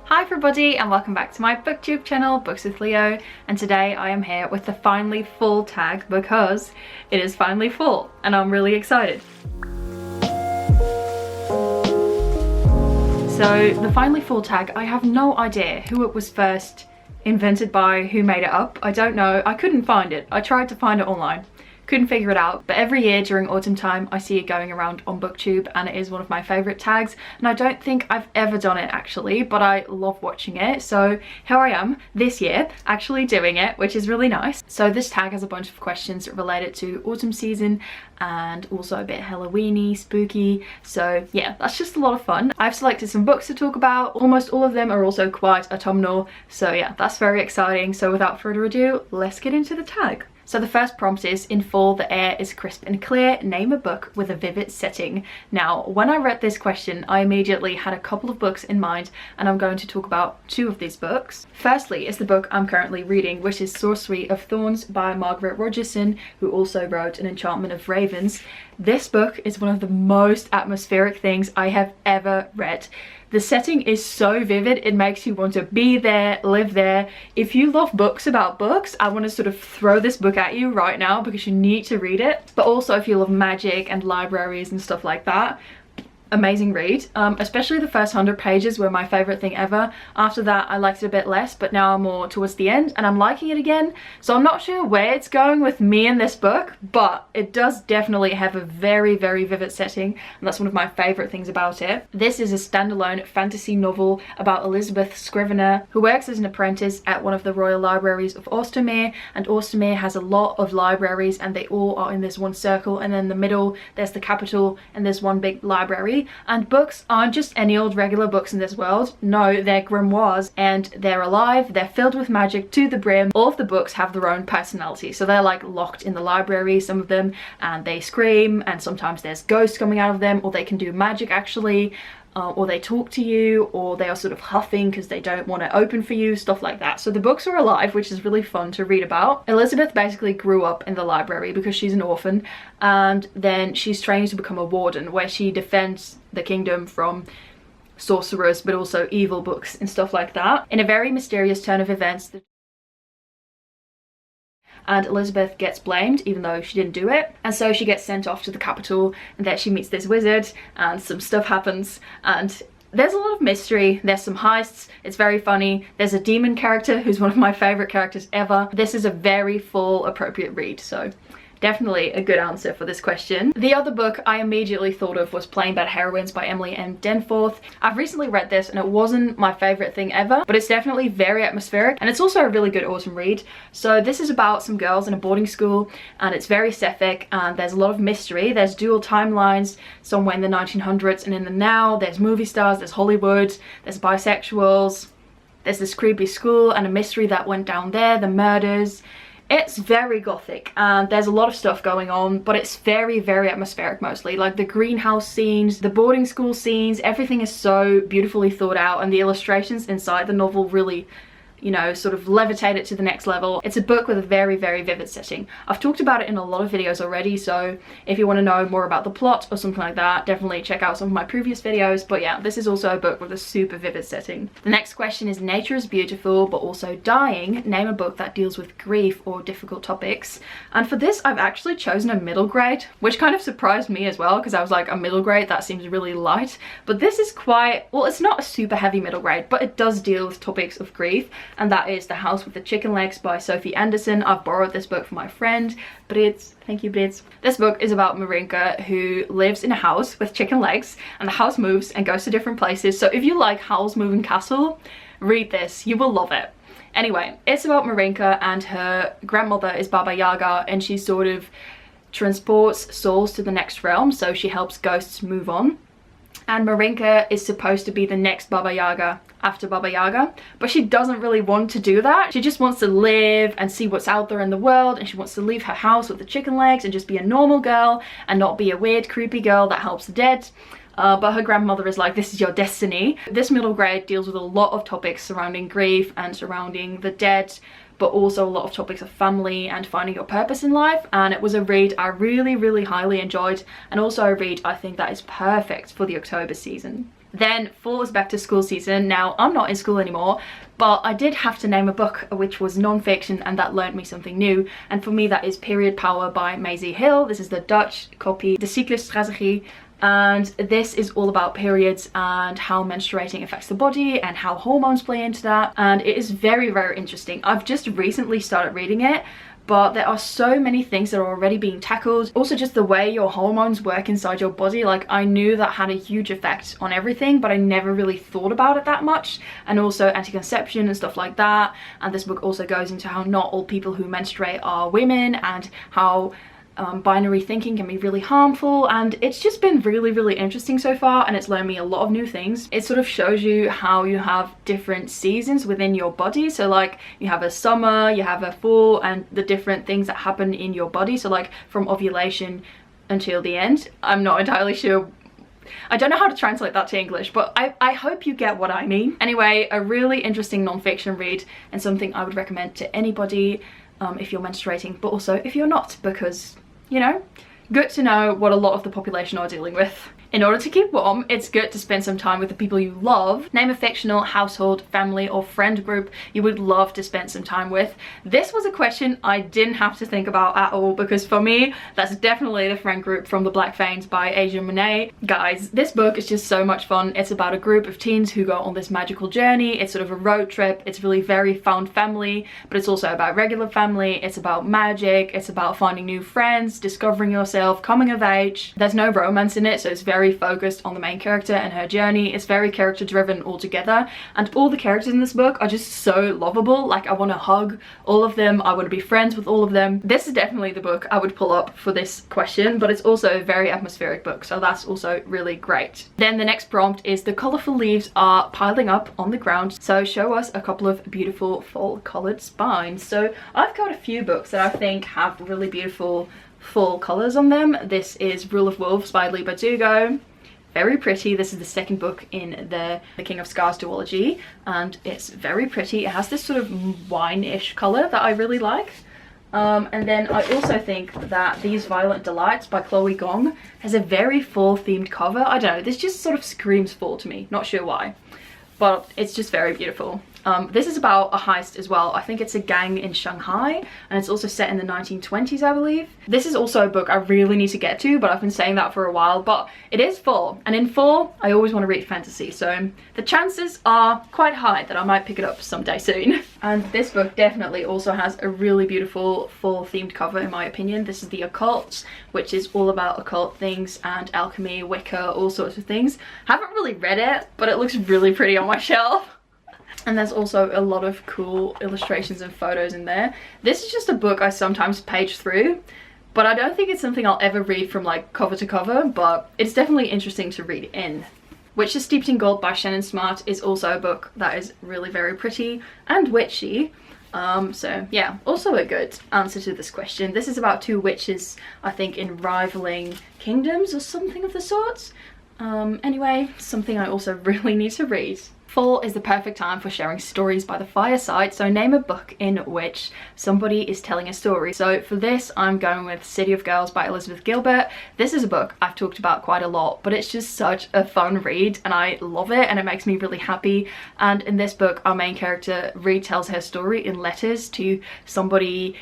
Hi everybody and welcome back to my booktube channel, Books with Leo, and today I am here with the finally fall tag because it is finally fall and I'm really excited. So the finally fall tag, I have no idea who it was first invented by, who made it up. I don't know, I couldn't find it. I tried to find it online. Couldn't figure it out, but every year during autumn time I see it going around on booktube and it is one of my favorite tags, and I don't think I've ever done it actually, but I love watching it. So here I am this year actually doing it, which is really nice. So this tag has a bunch of questions related to autumn season and also a bit Halloweeny, spooky. So yeah, that's just a lot of fun. I've selected some books to talk about. Almost all of them are also quite autumnal, so yeah, that's very exciting. So without further ado, let's get into the tag. So the first prompt is, in fall the air is crisp and clear, name a book with a vivid setting. Now when I read this question I immediately had a couple of books in mind, and I'm going to talk about two of these books. Firstly is the book I'm currently reading, which is Sorcery of Thorns by Margaret Rogerson, who also wrote An Enchantment of Ravens. This book is one of the most atmospheric things I have ever read. The setting is so vivid, it makes you want to be there, live there. If you love books about books, I want to sort of throw this book at you right now because you need to read it. But also if you love magic and libraries and stuff like that, amazing read. Especially the first 100 pages were my favorite thing ever. After that I liked it a bit less, but now I'm more towards the end and I'm liking it again. So I'm not sure where it's going with me in this book, but it does definitely have a very vivid setting, and that's one of my favorite things about it. This is a standalone fantasy novel about Elizabeth Scrivener, who works as an apprentice at one of the Royal Libraries of Austermere, and Austermere has a lot of libraries and they all are in this one circle, and then in the middle there's the capital and there's one big library. And books aren't just any old regular books in this world. No, they're grimoires and they're alive, they're filled with magic to the brim. All of the books have their own personality, so they're like locked in the library, some of them, and they scream, and sometimes there's ghosts coming out of them, or they can do magic actually, or they talk to you, or they are sort of huffing because they don't want to open for you, stuff like that. So the books are alive, which is really fun to read about. Elizabeth basically grew up in the library because she's an orphan, and then she's trained to become a warden where she defends the kingdom from sorcerers but also evil books and stuff like that. In a very mysterious turn of events, and Elizabeth gets blamed even though she didn't do it, and so she gets sent off to the capital, and there she meets this wizard and some stuff happens, and there's a lot of mystery, there's some heists, it's very funny. There's a demon character who's one of my favorite characters ever. This is a very fall appropriate read, so definitely a good answer for this question. The other book I immediately thought of was Plain Bad Heroines by Emily M. Denforth. I've recently read this and it wasn't my favorite thing ever, but it's definitely very atmospheric and it's also a really good autumn read. So this is about some girls in a boarding school and it's very sapphic and there's a lot of mystery. There's dual timelines, somewhere in the 1900s and in the now. There's movie stars, there's Hollywood, there's bisexuals, there's this creepy school and a mystery that went down there, the murders. It's very gothic and there's a lot of stuff going on, but it's very atmospheric mostly. Like the greenhouse scenes, the boarding school scenes, everything is so beautifully thought out, and the illustrations inside the novel really, you know, sort of levitate it to the next level. It's a book with a very vivid setting. I've talked about it in a lot of videos already, so if you want to know more about the plot or something like that, definitely check out some of my previous videos. But yeah, this is also a book with a super vivid setting. The next question is, nature is beautiful but also dying. Name a book that deals with grief or difficult topics. And for this I've actually chosen a middle grade, which kind of surprised me as well, because I was like, a middle grade, that seems really light. But this is quite, well, it's not a super heavy middle grade, but it does deal with topics of grief, and that is The House with the Chicken Legs by Sophie Anderson. I've borrowed this book from my friend Brits. Thank you, Brits. This book is about Marinka, who lives in a house with chicken legs, and the house moves and goes to different places. So if you like Howl's Moving Castle, read this, you will love it. Anyway, it's about Marinka, and her grandmother is Baba Yaga, and she sort of transports souls to the next realm, so she helps ghosts move on. And Marinka is supposed to be the next Baba Yaga after Baba Yaga, but she doesn't really want to do that. She just wants to live and see what's out there in the world, and she wants to leave her house with the chicken legs and just be a normal girl and not be a weird creepy girl that helps the dead. But her grandmother is like, this is your destiny. This middle grade deals with a lot of topics surrounding grief and surrounding the dead, but also a lot of topics of family and finding your purpose in life. And it was a read I really highly enjoyed, and also a read I think that is perfect for the October season. Then fall is back to school season. Now, I'm not in school anymore, but I did have to name a book which was non-fiction, and that learned me something new. And for me, that is Period Power by Maisie Hill. This is the Dutch copy, De Cyclusstrategie. And this is all about periods and how menstruating affects the body and how hormones play into that. And it is very, very interesting. I've just recently started reading it, but there are so many things that are already being tackled. Also, just the way your hormones work inside your body. Like, I knew that had a huge effect on everything, but I never really thought about it that much. And also anti-conception and stuff like that. And this book also goes into how not all people who menstruate are women, and how binary thinking can be really harmful. And it's just been really, really interesting so far, and it's learned me a lot of new things. It sort of shows you how you have different seasons within your body. So like, you have a summer, you have a fall, and the different things that happen in your body. So like from ovulation until the end. I'm not entirely sure, I don't know how to translate that to English, but I hope you get what I mean. Anyway, a really interesting non-fiction read, and something I would recommend to anybody if you're menstruating, but also if you're not, because, you know, good to know what a lot of the population are dealing with. In order to keep warm, it's good to spend some time with the people you love. Name a fictional household, family, or friend group you would love to spend some time with. This was a question I didn't have to think about at all, because for me, that's definitely the friend group from The Black Veins by Asia Monet. Guys, this book is just so much fun. It's about a group of teens who go on this magical journey. It's sort of a road trip. It's really very found family, but it's also about regular family. It's about magic. It's about finding new friends, discovering yourself, coming of age. There's no romance in it, so it's very focused on the main character and her journey. It's very character driven altogether, and all the characters in this book are just so lovable. Like, I want to hug all of them. I want to be friends with all of them. This is definitely the book I would pull up for this question, but it's also a very atmospheric book, so that's also really great. Then the next prompt is: the colourful leaves are piling up on the ground, so show us a couple of beautiful fall coloured spines. So I've got a few books that I think have really beautiful full colours on them. This is Rule of Wolves by Leigh Bardugo. Very pretty. This is the second book in the King of Scars duology, and it's very pretty. It has this sort of wine-ish colour that I really like. And then I also think that These Violent Delights by Chloe Gong has a very fall themed cover. I don't know, this just sort of screams fall to me, not sure why, but it's just very beautiful. This is about a heist as well. I think it's a gang in Shanghai, and it's also set in the 1920s, I believe. This is also a book I really need to get to, but I've been saying that for a while. But it is fall, and in fall I always want to read fantasy, so the chances are quite high that I might pick it up someday soon. And this book definitely also has a really beautiful fall themed cover, in my opinion. This is The Occult, which is all about occult things and alchemy, Wicca, all sorts of things. Haven't really read it, but it looks really pretty on my shelf. And there's also a lot of cool illustrations and photos in there. This is just a book I sometimes page through, but I don't think it's something I'll ever read from like cover to cover, but it's definitely interesting to read in. Witch is Steeped in Gold by Shannon Smart is also a book that is really very pretty and witchy. So yeah, also a good answer to this question. This is about two witches, I think, in rivaling kingdoms or something of the sorts. Anyway, something I also really need to read. Fall is the perfect time for sharing stories by the fireside, so name a book in which somebody is telling a story. So for this, I'm going with City of Girls by Elizabeth Gilbert. This is a book I've talked about quite a lot, but it's just such a fun read, and I love it, and it makes me really happy. And in this book, our main character retells her story in letters to somebody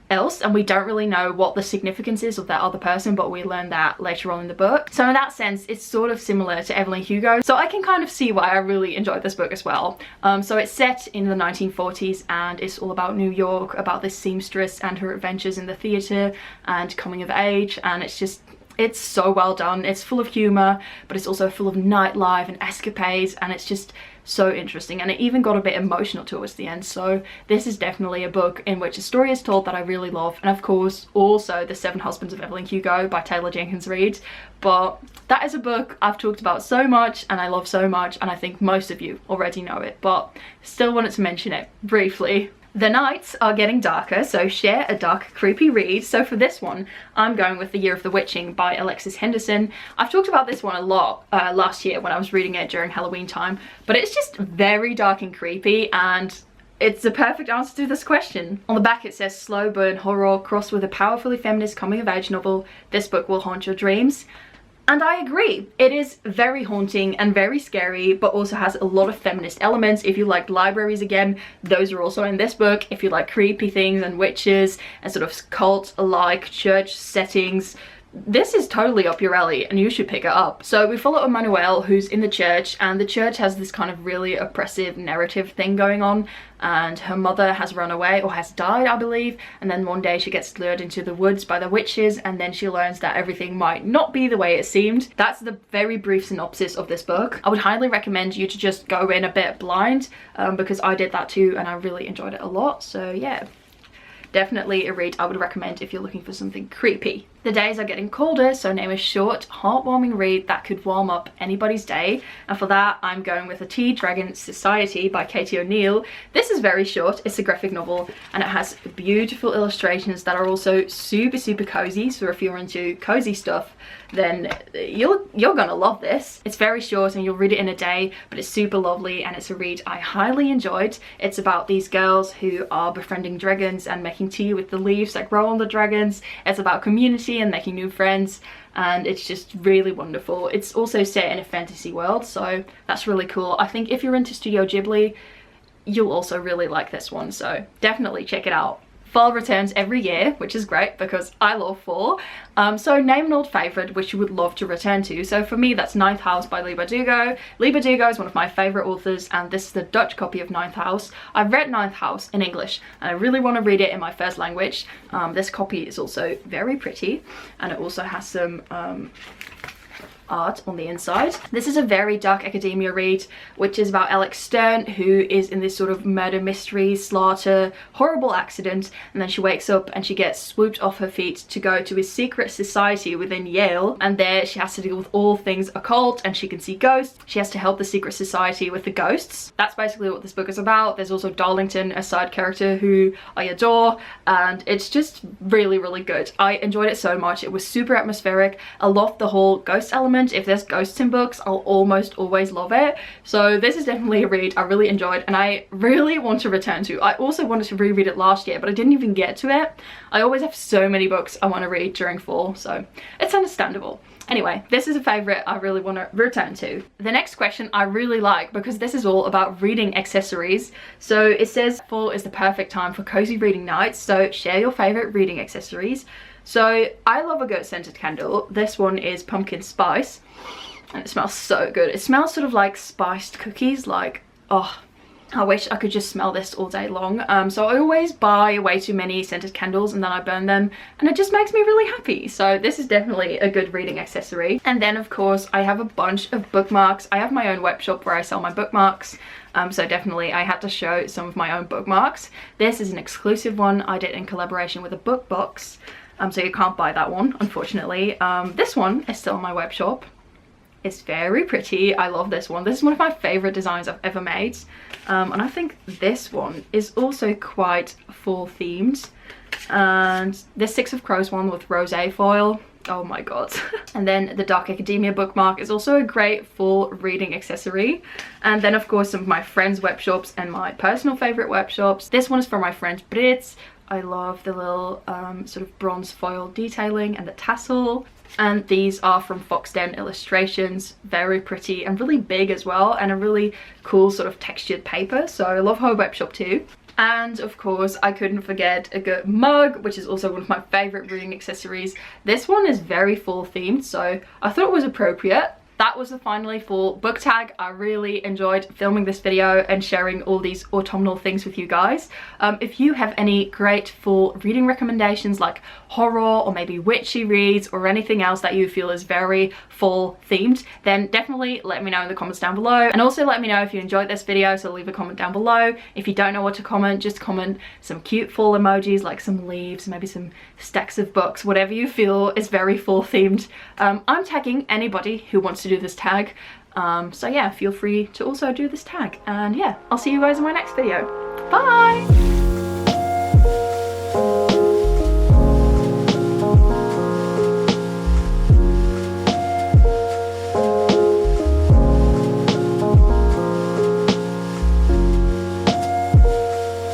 else, and we don't really know what the significance is of that other person, but we learn that later on in the book. So in that sense, it's sort of similar to Evelyn Hugo, so I can kind of see why I really enjoyed this book as well. So it's set in the 1940s, and it's all about New York, about this seamstress and her adventures in the theatre and coming of age, and it's so well done. It's full of humour, but it's also full of nightlife and escapades, and it's just so interesting, and it even got a bit emotional towards the end. So this is definitely a book in which a story is told that I really love, and of course also The Seven Husbands of Evelyn Hugo by Taylor Jenkins Reid. But that is a book I've talked about so much and I love so much, and I think most of you already know it, but still wanted to mention it briefly. The nights are getting darker, so share a dark, creepy read. So for this one, I'm going with The Year of the Witching by Alexis Henderson. I've talked about this one a lot last year when I was reading it during Halloween time, but it's just very dark and creepy, and it's the perfect answer to this question. On the back it says slow burn horror crossed with a powerfully feminist coming of age novel. This book will haunt your dreams. And I agree, it is very haunting and very scary, but also has a lot of feminist elements. If you like libraries, again, those are also in this book. If you like creepy things and witches and sort of cult-alike church settings, this is totally up your alley and you should pick it up. So we follow Emmanuel, who's in the church, and the church has this kind of really oppressive narrative thing going on, and her mother has run away, or has died, I believe, and then one day she gets lured into the woods by the witches, and then she learns that everything might not be the way it seemed. That's the very brief synopsis of this book. I would highly recommend you to just go in a bit blind, because I did that too and I really enjoyed it a lot. So yeah, definitely a read I would recommend if you're looking for something creepy. The days are getting colder, so name a short, heartwarming read that could warm up anybody's day. And for that, I'm going with A Tea Dragon Society by Katie O'Neill. This is very short, it's a graphic novel, and it has beautiful illustrations that are also super, super cozy. So if you're into cozy stuff, then you're gonna love this. It's very short and you'll read it in a day, but it's super lovely and it's a read I highly enjoyed. It's about these girls who are befriending dragons and making tea with the leaves that grow on the dragons. It's about community and making new friends, and it's just really wonderful. It's also set in a fantasy world, so that's really cool. I think if you're into Studio Ghibli, you'll also really like this one, so definitely check it out. Fall returns every year, which is great because I love fall. So name an old favourite which you would love to return to. So for me, that's Ninth House by Lee Bardugo. Lee Bardugo is one of my favourite authors, and this is the Dutch copy of Ninth House. I've read Ninth House in English and I really want to read it in my first language. This copy is also very pretty, and it also has some art on the inside. This is a very dark academia read, which is about Alex Stern, who is in this sort of murder mystery, slaughter, horrible accident, and then she wakes up and she gets swooped off her feet to go to his secret society within Yale, and there she has to deal with all things occult, and she can see ghosts. She has to help the secret society with the ghosts. That's basically what this book is about. There's also Darlington, a side character who I adore, and it's just really, really good. I enjoyed it so much. It was super atmospheric. I loved the whole ghost element. If there's ghosts in books, I'll almost always love it. So this is definitely a read I really enjoyed and I really want to return to. I also wanted to reread it last year, but I didn't even get to it. I always have so many books I want to read during fall, so it's understandable. Anyway, this is a favourite I really want to return to. The next question I really like because this is all about reading accessories. So it says fall is the perfect time for cozy reading nights, so share your favourite reading accessories. So I love a good scented candle. This one is pumpkin spice and it smells so good. It smells sort of like spiced cookies, like, oh, I wish I could just smell this all day long. So I always buy way too many scented candles and then I burn them and it just makes me really happy. So this is definitely a good reading accessory. And then of course I have a bunch of bookmarks. I have my own web shop where I sell my bookmarks. So definitely I had to show some of my own bookmarks. This is an exclusive one I did in collaboration with a book box. So you can't buy that one, unfortunately. This one is still in my web shop. It's very pretty. I love this one. This is one of my favorite designs I've ever made. And I think this one is also quite fall themed. And this Six of Crows one with rosé foil. Oh my god. And then the Dark Academia bookmark is also a great fall reading accessory. And then of course some of my friends' web shops and my personal favorite web shops. This one is from my friend Brit. I love the little sort of bronze foil detailing and the tassel. And these are from Foxden Illustrations. Very pretty and really big as well, and a really cool sort of textured paper. So I love her web shop too. And of course I couldn't forget a good mug, which is also one of my favorite reading accessories. This one is very fall themed, so I thought it was appropriate. That was the finally fall book tag. I really enjoyed filming this video and sharing all these autumnal things with you guys. If you have any great fall reading recommendations like horror or maybe witchy reads or anything else that you feel is very fall themed, then definitely let me know in the comments down below. And also let me know if you enjoyed this video, so leave a comment down below. If you don't know what to comment, just comment some cute fall emojis like some leaves, maybe some stacks of books, whatever you feel is very fall themed. I'm tagging anybody who wants to do this tag, so yeah, feel free to also do this tag. And yeah, I'll see you guys in my next video. Bye!